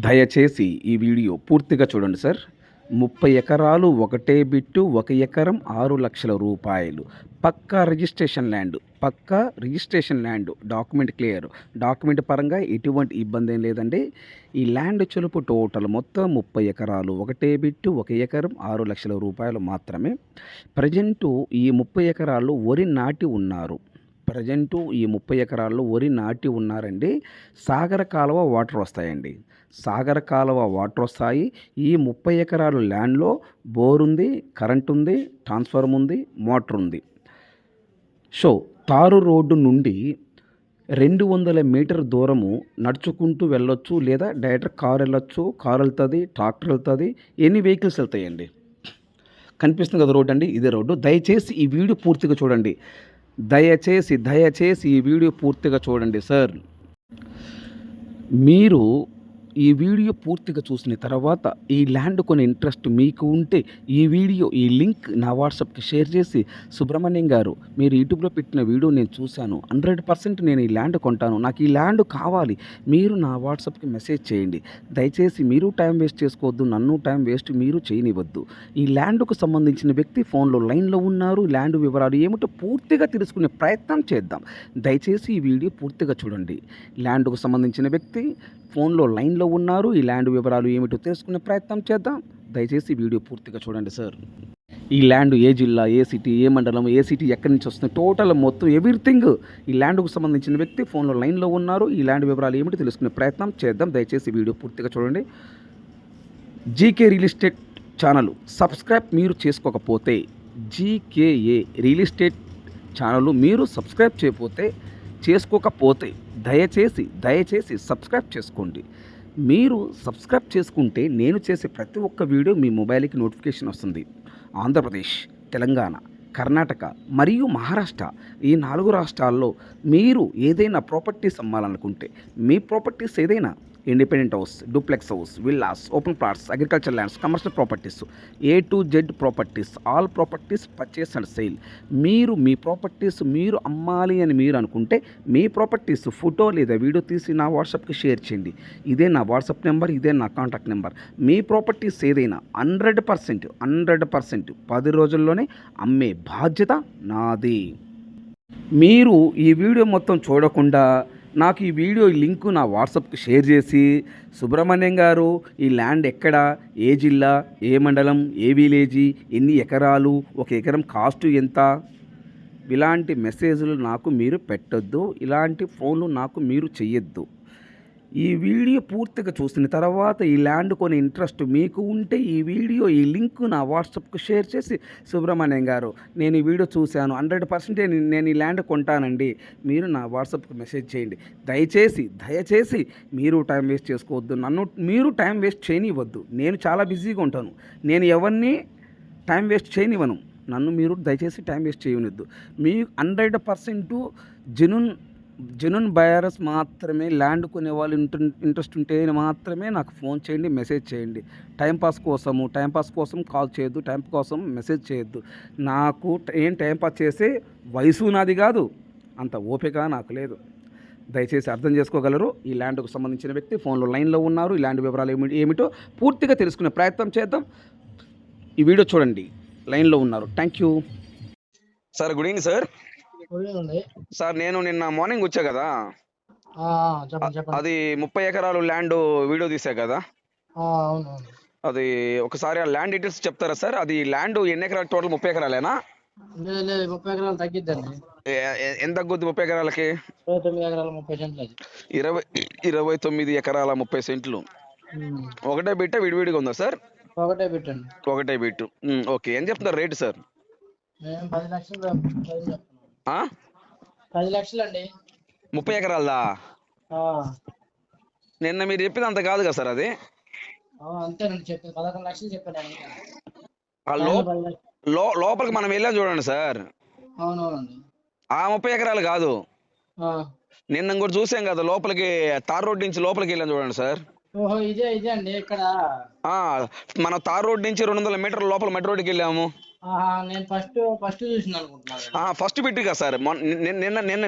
దయచేసి ఈ వీడియో పూర్తిగా చూడండి సార్. 30 ఎకరాలు ఒకటే బిట్టు, 1 ఎకరం 6,00,000 రూపాయలు. పక్కా రిజిస్ట్రేషన్ ల్యాండ్, పక్కా registration land. Document clear, document పరంగా ఎటువంటి ఇబ్బంది ఏం లేదండి. ఈ ల్యాండ్ చెలుపు టోటల్ మొత్తం 30 ఎకరాలు ఒకటే బిట్టు, 1 ఎకరం 6,00,000 రూపాయలు మాత్రమే. ప్రజెంటు ఈ 30 ఎకరాల్లో వరి నాటి ఉన్నారు. ఈ 30 ఎకరాల్లో వరి నాటి ఉన్నారండి. సాగర కాలువ వాటర్ వస్తాయండి. సాగర కాలువ వాటర్ వస్తాయి. ఈ 30 ఎకరాలు ల్యాండ్లో బోర్ ఉంది, కరెంట్ ఉంది, ట్రాన్స్ఫార్మర్ ఉంది, మోటార్ ఉంది. సో తారు రోడ్డు నుండి 200 మీటర్ దూరము నడుచుకుంటూ వెళ్ళొచ్చు, లేదా డైరెక్ట్ కారు వెళ్ళొచ్చు. కారు వెళ్తుంది, ట్రాక్టర్ వెళ్తుంది, ఎన్ని వెహికల్స్ వెళ్తాయండి. కనిపిస్తుంది కదా రోడ్డు అండి, ఇదే రోడ్డు. దయచేసి ఈ వీడియో పూర్తిగా చూడండి. దయచేసి ఈ వీడియో పూర్తిగా చూడండి సార్. మీరు ఈ వీడియో పూర్తిగా చూసిన తర్వాత ఈ ల్యాండ్ కొనే ఇంట్రెస్ట్ మీకు ఉంటే ఈ లింక్ నా వాట్సాప్కి షేర్ చేసి, సుబ్రహ్మణ్యం గారు మీరు యూట్యూబ్లో పెట్టిన వీడియో నేను చూశాను, 100% నేను ఈ ల్యాండ్ కొంటాను, నాకు ఈ ల్యాండ్ కావాలి, మీరు నా వాట్సాప్కి మెసేజ్ చేయండి. దయచేసి మీరు టైం వేస్ట్ చేసుకోవద్దు, నన్ను టైం వేస్ట్ మీరు చేయనివ్వద్దు. ఈ ల్యాండ్కు సంబంధించిన వ్యక్తి ఫోన్లో లైన్లో ఉన్నారు. ల్యాండ్ వివరాలు ఏమిటో పూర్తిగా తెలుసుకునే ప్రయత్నం చేద్దాం. దయచేసి ఈ వీడియో పూర్తిగా చూడండి. ల్యాండ్కు సంబంధించిన వ్యక్తి ఫోన్లో లైన్లో ఉన్నారు. ఈ ల్యాండ్ వివరాలు ఏమిటో తెలుసుకునే ప్రయత్నం చేద్దాం. దయచేసి వీడియో పూర్తిగా చూడండి సార్. ఈ ల్యాండ్ ఏ జిల్లా, ఏ సిటీ, ఏ మండలం, ఏ సిటీ, ఎక్కడి నుంచి వస్తుంది, టోటల్ మొత్తం ఎవ్రీథింగ్ ఈ ల్యాండ్కు సంబంధించిన వ్యక్తి ఫోన్లో లైన్లో ఉన్నారు. ఈ ల్యాండ్ వివరాలు ఏమిటో తెలుసుకునే ప్రయత్నం చేద్దాం. దయచేసి వీడియో పూర్తిగా చూడండి. GK real estate channel subscribe మీరు చేసుకోకపోతే, జీకేఏ రియల్ ఎస్టేట్ ఛానల్ మీరు సబ్స్క్రైబ్ చేసుకోకపోతే దయచేసి సబ్స్క్రైబ్ చేసుకోండి. మీరు సబ్స్క్రైబ్ చేసుకుంటే నేను చేసే ప్రతి ఒక్క వీడియో మీ మొబైల్కి నోటిఫికేషన్ వస్తుంది. ఆంధ్రప్రదేశ్, తెలంగాణ, కర్ణాటక మరియు మహారాష్ట్ర, ఈ 4 రాష్ట్రాల్లో మీరు ఏదైనా ప్రాపర్టీస్ అమ్మాలనుకుంటే, మీ ప్రాపర్టీస్ ఏదైనా independent house, duplex house, villas, open plots, agriculture lands, commercial properties, A to Z properties, all properties purchase and sale. మీరు మీ ప్రాపర్టీస్ మీరు అమ్మాలి అని మీరు అనుకుంటే, మీ ప్రాపర్టీస్ ఫోటో లేదా వీడియో తీసి నా వాట్సాప్కి షేర్ చేయండి. ఇదే నా వాట్సాప్ నెంబర్, ఇదే నా కాంటాక్ట్ నెంబర్. మీ ప్రాపర్టీస్ ఏదైనా 100% 10 రోజుల్లోనే అమ్మే బాధ్యత నాది. మీరు ఈ వీడియో మొత్తం చూడకుండా నాకు ఈ వీడియో లింకు నా వాట్సాప్కి షేర్ చేసి, సుబ్రహ్మణ్యం గారు ఈ ల్యాండ్ ఎక్కడ, ఏ జిల్లా, ఏ మండలం, ఏ విలేజీ, ఎన్ని ఎకరాలు, 1 ఎకరం కాస్ట్ ఎంత, ఇలాంటి మెసేజ్లు నాకు మీరు పెట్టొద్దు. ఇలాంటి ఫోన్లు నాకు మీరు చెయ్యొద్దు. ఈ వీడియో పూర్తిగా చూసిన తర్వాత ఈ ల్యాండ్ కొని ఇంట్రెస్ట్ మీకు ఉంటే ఈ లింక్ నా వాట్సాప్కి షేర్ చేసి, సుబ్రహ్మణ్యం గారు నేను ఈ వీడియో చూశాను, 100% నేను ఈ ల్యాండ్ కొంటానండి, మీరు నా వాట్సాప్కి మెసేజ్ చేయండి. దయచేసి మీరు టైం వేస్ట్ చేసుకోవద్దు, నన్ను మీరు టైం వేస్ట్ చేయనివ్వద్దు. నేను చాలా బిజీగా ఉంటాను, నేను ఎవరిని టైం వేస్ట్ చేయనివ్వను. నన్ను మీరు దయచేసి టైం వేస్ట్ చేయనివ్వద్దు. మీ 100% జెన్యూన్ బయర్స్ మాత్రమే, ల్యాండ్ కొనే వాళ్ళు ఇంట్రెస్ట్ ఉంటే మాత్రమే నాకు ఫోన్ చేయండి, మెసేజ్ చేయండి. టైంపాస్ కోసం కాల్ చేయొద్దు, టైం కోసం మెసేజ్ చేయొద్దు. నాకు టైంపాస్ చేసే వయసు నాది కాదు, అంత ఓపిక నాకు లేదు. దయచేసి అర్థం చేసుకోగలరు. ఈ ల్యాండ్కు సంబంధించిన వ్యక్తి ఫోన్లో లైన్లో ఉన్నారు. ఈ ల్యాండ్ వివరాలు ఏమిటో పూర్తిగా తెలుసుకునే ప్రయత్నం చేద్దాం. ఈ వీడియో చూడండి, లైన్లో ఉన్నారు. Thank you sir. Good evening sir. Sir నేను నిన్న మార్నింగ్ వచ్చా కదా, అది 30 ఎకరాలు ల్యాండ్ వీడియో తీసా కదా, అది ఒకసారి ఆ ల్యాండ్ డీటెయిల్స్ చెప్తారా సార్? అది ల్యాండ్ ఎన్ని ఎకరాలు టోటల్? 30 ఎకరాలేనా? 30 ఎకరాలు తగ్గిద్దండి. ఎంత తగ్గుద్ది 30 ఎకరాలకి? 29 ఎకరాల 30 సెంట్లు. ఒకటే బిట్ట విడివిడిగా ఉందా సార్? ఒకటే బిట్టండి. ఒకటే బిట్టు. ఓకే, ఏం చెప్తున్నారు రేటు సార్? 10 లక్షలు. 10 లక్షలండి. 30 ఎకరాలదా? నిన్న మీరు చెప్పింది అంత కాదు కదా సార్ అది? అంతేనండి, చెప్పి 11 లక్షలు చెప్పాను. లోపలికి మనం వెళ్ళాం చూడండి సార్. అవునవునండి. ఆ 30 ఎకరాలు కాదు, నిన్న కూడా చూసాం కదా, లోపలికి తార్ రోడ్ నుంచి లోపలికి వెళ్ళాం చూడండి సార్. ఓహో, ఇదే అండి. ఇక్కడ మనం తార్ రోడ్ నుంచి 200 మీటర్ల లోపల మట్టి రోడ్డుకి వెళ్ళాము. నేను ఫస్ట్ చూసిన అనుకుంటున్నాను. ఫస్ట్ బిట్ కదా సార్,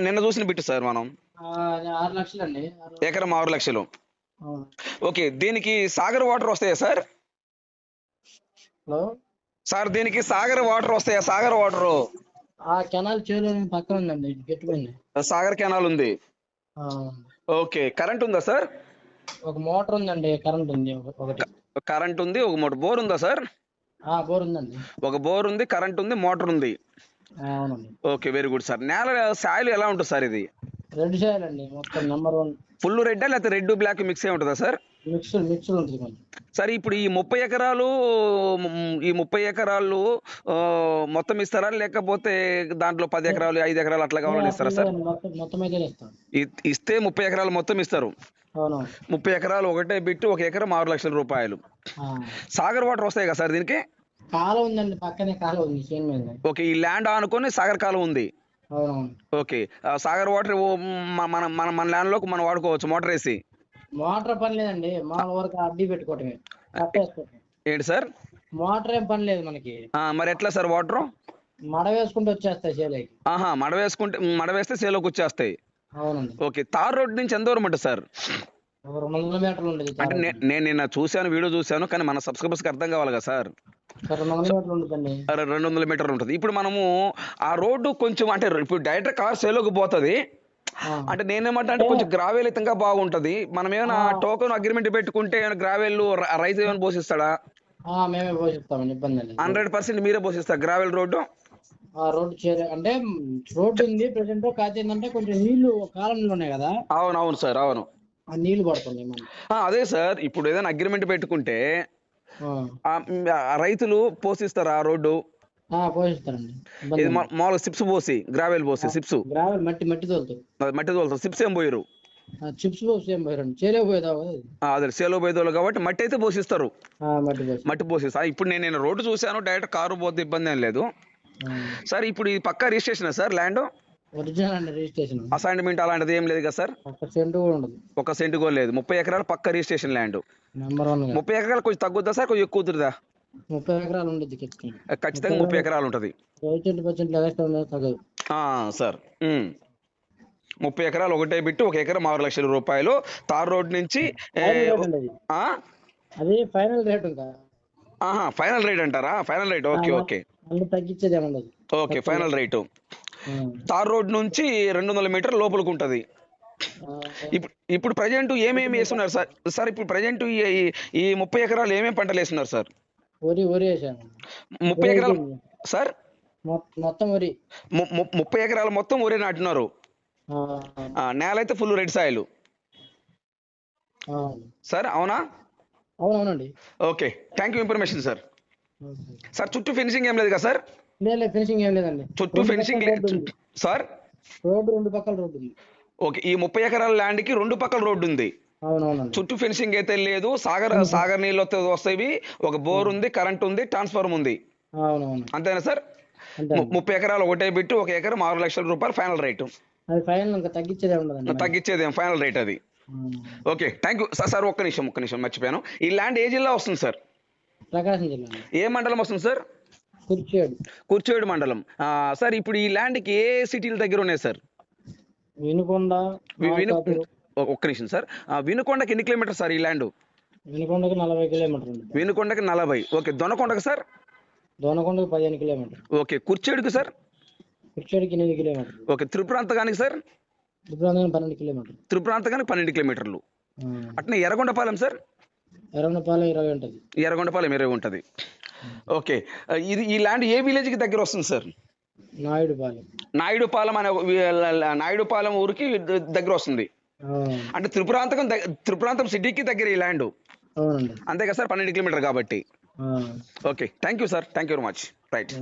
నిన్న చూసిన బిట్ సార్. మనం 6 లక్షలండి. ఎకరం 6 లక్షలు. అవును. ఓకే, దీనికి సాగర్ వాటర్ వస్తాయా సార్? హలో. సార్ దీనికి సాగర్ వాటర్ వస్తాయా? సాగర్ వాటర్, ఆ కెనాల్ చేలో పక్కన ఉందండి, గట్టిపోయింది. సాగర్ కెనాల్ ఉంది. ఆ, ఓకే, కరెంట్ ఉందా సార్? ఒక మోటార్ ఉందండి, కరెంట్ ఉంది ఒకటి. కరెంట్ ఉంది, ఒక మోటార్. బోర్ ఉందా సార్? బోర్ ఉందండి. ఒక బోర్ ఉంది, కరెంట్ ఉంది, మోటార్ ఉంది. అవునండి. Okay, very good sir. నేల సాయిల్ ఎలా ఉంటుంది సార్ ఇది? రెడ్ సాయిల్ అండి, మొత్తం నెంబర్ 1. ఫుల్ రెడ్ లేకపోతే రెడ్ బ్లాక్ మిక్స్ అయి ఉంటుందా సార్? మిక్స్డ్ ఉంటుంది కొంచెం. సార్ ఇప్పుడు ఈ 30 ఎకరాలు, ఈ 30 ఎకరాలు మొత్తం ఇస్తారా, లేకపోతే దాంట్లో 10 ఎకరాలు 5 ఎకరాలు అట్లా కావాలని ఇస్తారా సార్? మొత్తం అయితే ఇస్తాం. ఇస్తే 30 ఎకరాలు మొత్తం ఇస్తారు. అవును. 30 ఎకరాలు ఒకటే బిట్టు, ఒక ఎకరం 6 లక్షల రూపాయలు. ఆ, సాగర్ వాటర్ వస్తాయి కదా సార్ దీనికి? కాలువ ఉందండి, పక్కనే కాలువ ఉంది చేను మీద. ఓకే, ఈ ల్యాండ్ ఆనుకొని సాగర్ కాలువ ఉంది. అవునవును. ఓకే, సాగర్ వాటర్ మన మన మన ల్యాండ్ లోకి మనం వాడుకోవచ్చు మోటార్ వేసి. మోటార్ పని లేదండి, మామూలు వరకు అడ్డీ పెట్టుకోవటమే, కట్టేసుకోవటమే. ఏంటి సార్? మోటార్ ఏం పని లేదు మనకి. మరి ఎట్లా సార్ వాటర్? మడ వేసుకుంటూ వచ్చేస్తాయి చేలోకి. ఆహా, మడ వేస్తే సేలోకి వచ్చేస్తాయి. అవునండి. ఓకే, తార్ రోడ్ నుంచి ఎంత దూరం ఉంటుంది సార్? ఒక 200 మీటర్లు ఉండదు. అంటే నేను నిన్న చూశాను, వీడియో చూశాను, కానీ మన సబ్స్క్రైబర్స్ కి అర్థం కావాలి కదా సార్. 200 మీటర్లు ఉంటుందండి. 200 మీటర్లు ఉంటుంది. ఇప్పుడు మనము ఆ రోడ్డు కొంచెం, అంటే ఇప్పుడు డైరెక్ట్ కార్ సేలోకి పోతుంది. అంటే నేనేమంటా అంటే కొంచెం గ్రావెలితంగా బాగుంటది. మనం ఏమైనా టోకెన్ అగ్రిమెంట్ పెట్టుకుంటే ఏమైనా గ్రావెల్ రైతు ఏమైనా పోషిస్తాడా? మేమే పోషిస్తామండి, ఇబ్బంది లేదు. 100% మీరే పోషిస్తారు గ్రావెల్ రోడ్డు? రోడ్డు అంటే రోడ్డు ఉంది ప్రెసెంట్, కాకపోతే ఏంటంటే కొంచెం నీళ్లు కాలంలో ఉన్నాయి కదా. అవును సార్, అవును. ఆ నీళ్లు పడుతుంది మనకి. అదే సార్, ఇప్పుడు ఏదైనా అగ్రిమెంట్ పెట్టుకుంటే రైతులు పోషిస్తారు ఆ రోడ్డు? పోషిస్తారండి. మామూలుగా సిప్స్ పోసి, గ్రావెల్ పోసి సిప్స్, గ్రావెల్ మట్టి తోలుతారు. సిప్స్ ఏం పోయారు? చిప్స్ పోసి ఏం పోయారండి, చేలో పోయేదా? అదే సేలో పోయేదోళ్ళు కాబట్టి మట్టి అయితే పోషిస్తారు. మట్టి పోషిస్తారు. ఇప్పుడు నేను రోడ్డు చూశాను, డైరెక్ట్ కారు పోతే ఇబ్బంది ఏం లేదు సార్. ఇప్పుడు ఇది పక్కా రిజిస్ట్రేషన్ సార్ ల్యాండ్? ఒరిజినల్ అండి, రిజిస్ట్రేషన్. అసైన్మెంట్ అలాంటిది ఏం లేదు కదా సార్? 1 సెంటు కూడా ఉండదు. 1 సెంటు కూడా లేదు. 30 ఎకరాలు పక్క రిజిస్ట్రేషన్ ల్యాండ్. నెంబర్ 1. 30 ఎకరాలు కొంచెం తగ్గుద్దా సార్, కొంచెం ఎక్కువ కుదురుదా? 30 ఎకరాలు ఉండదు ఖచ్చితంగా 30 ఎకరాలు ఉంటుంది. 80% తగ్గదు సార్. 30 ఎకరాలు ఒకటే బిట్టు, ఒక ఎకరం 6 లక్షల రూపాయలు. తార్ రోడ్ నుంచి అది ఫైనల్ రేట్ ఉందా? ఫైనల్ రేట్ అంటారా? Final rate, okay. తగ్గించేది ఏముండదు. Okay, final rate. Tar road నుంచి 200 మీటర్ల లోపలికి ఉంటది. ఇప్పుడు ప్రజెంట్ ఏమేమి వేస్తున్నారు సార్? సార్ ఇప్పుడు ప్రజెంట్ ఈ 30 ఎకరాలు ఏమేమి పంటలు వేస్తున్నారు సార్? వరి వేసాను. 30 ఎకరాలు సార్ మొత్తం వరి. 30 ఎకరాలు మొత్తం వరి నాటున్నారు. నేల అయితే ఫుల్ రెడ్ సాయిల్ సార్, అవునా? అవునవునండి. Okay, thank you information sir. Sir చుట్టూ ఫినిషింగ్ ఏం లేదు కదా సార్? ఫినిషింగ్ ఏం లేదండి, చుట్టూ ఫినిషింగ్ సార్. రోడ్డు 2 పక్కల రోడ్డు ఉంది. ఓకే, ఈ 30 ఎకరాల ల్యాండ్ కి 2 పక్కల రోడ్డు ఉంది. అవునవునండి. చుట్టూ ఫినిషింగ్ అయితే లేదు. సాగర్ నీళ్ళు వస్తాయి. ఒక బోర్ ఉంది, కరెంట్ ఉంది, ట్రాన్స్ఫార్మర్ ఉంది. అవునవును. అంతేనా సార్? 30 ఎకరాలు ఒకటే బిట్టు, ఒక ఎకరం 6 లక్షల రూపాయలు ఫైనల్ రేటు. అది ఫైనల్, ఇంకా తగ్గించేదేం ఫైనల్ రేట్ అది. Okay, thank you sir. ఒక్క నిమిషం మర్చిపోయాను. ఈ ల్యాండ్ ఏ జిల్లా వస్తుంది సార్? ప్రకాశం జిల్లా. ఏ మండలం వస్తుంది సార్? కుర్చేడు మండలం. సార్ ఇప్పుడు ఈ ల్యాండ్కి ఏ సిటీల దగ్గర ఉన్నాయి సార్? వినుకొండ. ఒక్క నిమిషం సార్. వినుకొండకి ఎన్ని కిలోమీటర్ సార్ ఈ ల్యాండ్? వినుకొండకి 40 కిలోమీటర్లు. వినుకొండకి 40. Okay, దొనకొండకి sir? దొనకొండకి 15 కిలోమీటర్లు. Okay, కుర్చేడుకి sir? కుర్చేడుకి 8 కిలోమీటర్లు. Okay, త్రిపురాంతకానికి sir? 12 కిలోమీటర్లు. త్రిపురాంతకానికి 12 కిలోమీటర్లు. అట్నే ఎర్రగొండపాలెం సార్? ఎర్రగొండపాలెం 20 ఉంటుంది. ఎర్రగొండపాలెం 20 ఉంటుంది. ఓకే, ఈ ల్యాండ్ ఏ విలేజ్ కి దగ్గర వస్తుంది సార్? నాయుడుపాలెం అనే నాయుడుపాలెం ఊరికి దగ్గర వస్తుంది. అంటే త్రిపురాంతం సిటీకి దగ్గర ఈ ల్యాండ్. అంతే కదా సార్, 12 కిలోమీటర్ కాబట్టి. Okay, thank you sir. Thank you very much. Right.